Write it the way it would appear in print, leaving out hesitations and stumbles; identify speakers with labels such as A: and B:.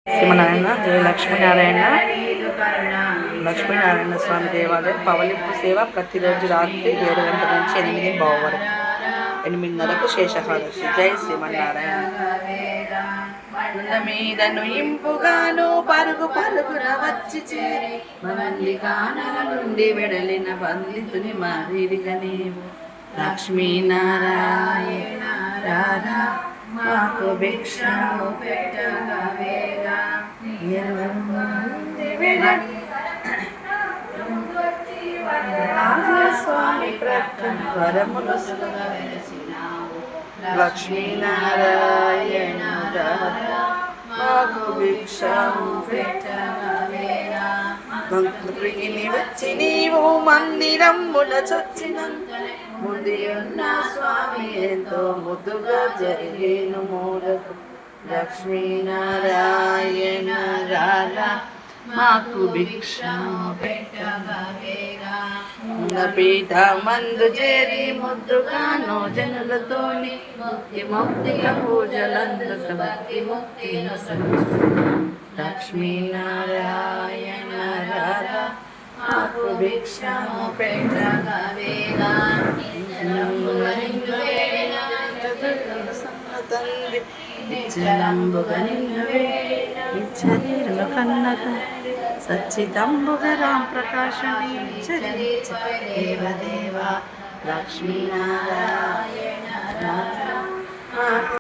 A: శ్రీమనారాయణ జయ లక్ష్మీనారాయణ లక్ష్మీనారాయణ స్వామి దేవాలయం పవలింపు సేవ ప్రతిరోజు రాత్రి 7 గంటల నుంచి 8:00 వరకు 8:30కు శేషహాదశి. జై శ్రీమన్నారాయణ. మీదను ఇంపుగాను పరుగు పరుగున వచ్చి చేరి మంది కానల నుండి వెడలిన బందితుని మాదిరిగా నీవు లక్ష్మీనారాయణ రాధా మాకు భిక్షము పెట్టగవేగా స్వామి ప్రక్కన వరములు లక్ష్మీనారాయణ రాధా మాకు భిక్షము పెట్టగవేగా వచ్చి నీవు మందిరముల చొచ్చినంత ముందు ఉన్న స్వామి ఎంతో ముద్దుగా జరిగేను మూలకు లక్ష్మీనారాయణ రాధా మాకు భిక్షము పెట్టగవేగా పీఠ మందు చేరి ముద్దుగాను జనులతోని ముక్తి ముక్తిక పూజలందుక భక్తి ముక్తి లక్ష్మీనారాయణ రాధా మాకు భిక్షము పెట్టగవేగా తండ్రి ఇచ్చలంబుగా నిన్నువే ఇచ్చరీరుల కన్నత సచ్చిదంబుగా రాం ప్రకాశుని దేవదేవ లక్ష్మీనారాయణ రాధా